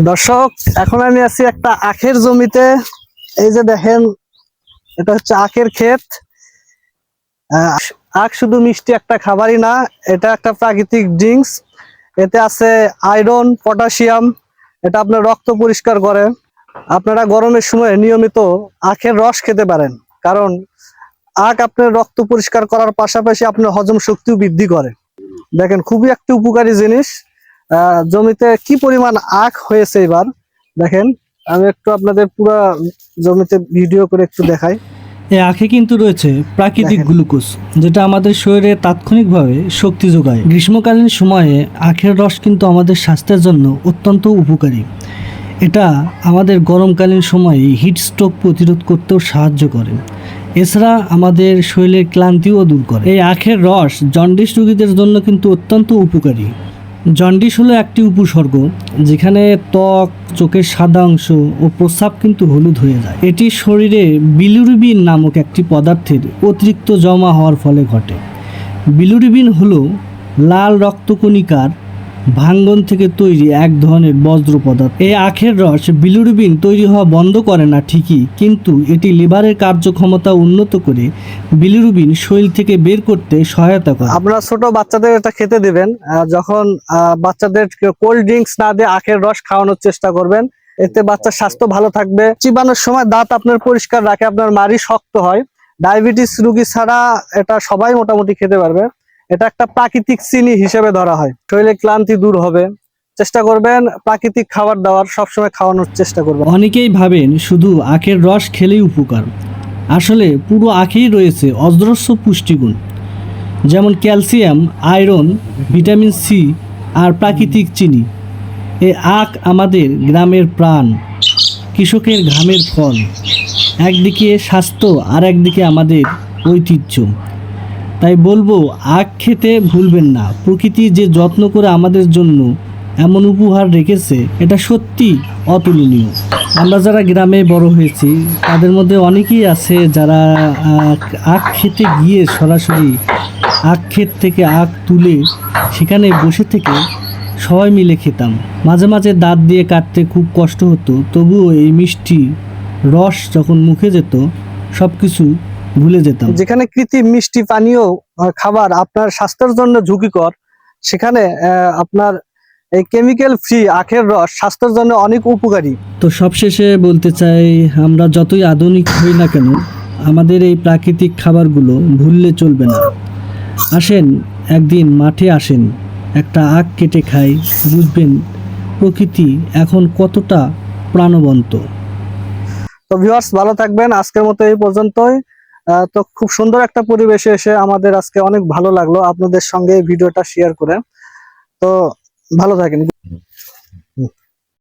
দর্শক, এখন আমি আছি একটা আখের জমিতে। এই যে দেখেন, এটা হচ্ছে আখের ক্ষেত। আখ শুধু মিষ্টি একটা খাবারই না, এটা একটা প্রাকৃতিক ড্রিঙ্কস। এতে আছে আয়রন, পটাশিয়াম। এটা আপনার রক্ত পরিষ্কার করে। আপনারা গরমের সময় নিয়মিত আখের রস খেতে পারেন, কারণ আখ আপনার রক্ত পরিষ্কার করার পাশাপাশি আপনার হজম শক্তিও বৃদ্ধি করে। দেখেন, খুবই একটি উপকারী জিনিস। জমিতে কি পরিমাণ আখ হয়েছে এবার দেখেন। আমি একটু আপনাদের পুরো জমিতে ভিডিও করে একটু দেখাই। এই আখে কিন্তু রয়েছে প্রাকৃতিক দেখেন। গ্লুকোজ, যেটা আমাদের শরীরে তাৎক্ষণিকভাবে শক্তি যোগায়। গ্রীষ্মকালীন সময়ে আখের রস কিন্তু আমাদের স্বাস্থ্যের জন্য অত্যন্ত উপকারী। এটা আমাদের গরমকালীন সময়ে হিট স্ট্রোক প্রতিরোধ করতেও সাহায্য করে। এছাড়া আমাদের শরীরের ক্লান্তিও দূর করে। এই আখের রস জন্ডিস রোগীদের জন্য কিন্তু অত্যন্ত উপকারী। জন্ডিস হলো একটি উপসর্গ যেখানে ত্বক, চোখের সাদা অংশ ও প্রস্রাব কিন্তু হলুদ হয়ে যায়। এটি শরীরে বিলিরুবিন নামক একটি পদার্থের অতিরিক্ত জমা হওয়ার ফলে ঘটে। বিলিরুবিন হলো লাল রক্তকণিকার ভাঙ্গন থেকে তৈরি এক ধরনের বজ্র পদার্থ। এই আখের রস বিলিরুবিন তৈরি হওয়া বন্ধ করে না ঠিকই, কিন্তু এটি লিভারের কার্যক্ষমতা উন্নত করে বিলিরুবিন শরীর থেকে বের করতে সহায়তা করে। আপনারা ছোট বাচ্চাদের এটা খেতে দিবেন। যখন বাচ্চাদের কোল্ড ড্রিঙ্কস না দিয়ে আখের রস খাওয়ানোর চেষ্টা করবেন। এতে বাচ্চার স্বাস্থ্য ভালো থাকবে। চিবানোর সময় দাঁত আপনার পরিষ্কার রাখে, আপনার মাড়ি শক্ত হয়। ডায়াবেটিস রোগী ছাড়া এটা সবাই মোটামুটি খেতে পারবে। এটা একটা প্রাকৃতিক চিনি হিসেবে ধরা হয়। শরীরে ক্লান্তি দূর হবে। চেষ্টা করবেন প্রাকৃতিক খাবার দাবার সবসময় খাওয়ানোর চেষ্টা করবেন। অনেকেই ভাবেন শুধু আখের রস খেলেই উপকার। আসলে পুরো আখেই রয়েছে অজস্র পুষ্টিগুণ, যেমন ক্যালসিয়াম, আয়রন, ভিটামিন সি আর প্রাকৃতিক চিনি। এই আখ আমাদের গ্রামের প্রাণ, কৃষকের ঘামের ফল। একদিকে স্বাস্থ্য আর একদিকে আমাদের ঐতিহ্য। তাই বলবো, আখ খেতে ভুলবেন না। প্রকৃতি যে যত্ন করে আমাদের জন্য এমন উপহার রেখেছে, এটা সত্যি অতুলনীয়। আমরা যারা গ্রামে বড় হয়েছি তাদের মধ্যে অনেকেই আছে যারা আখ খেতে গিয়ে সরাসরি আখ ক্ষেত থেকে আখ তুলে সেখানে বসে থেকে সবাই মিলে খেতাম। মাঝে মাঝে দাঁত দিয়ে কাটতে খুব কষ্ট হতো, তবুও এই মিষ্টি রস যখন মুখে যেত সব কিছু ভুলে যেতাম। যেখানে কৃত্রিম মিষ্টি পানীয় খাবার আপনার স্বাস্থ্যের জন্য ঝুঁকিকর, সেখানে আপনার এই কেমিক্যাল ফ্রি আখের রস স্বাস্থ্যের জন্য অনেক উপকারী। তো সবশেষে বলতে চাই, আমরা যতই আধুনিক হই না কেন, আমাদের এই প্রাকৃতিক খাবারগুলো ভুললে চলবে না। আসেন, একদিন মাঠে আসেন, একটা আখ কেটে খাই, বুঝবেন প্রকৃতি এখন কতটা প্রাণবন্ত। তো ভিউয়ার্স, ভালো থাকবেন। আজকের মতো এই পর্যন্তই। তো খুব সুন্দর একটা পরিবেশে এসে আমাদের আজকে অনেক ভালো লাগলো আপনাদের সঙ্গে ভিডিওটা শেয়ার করে। তো ভালো থাকেন।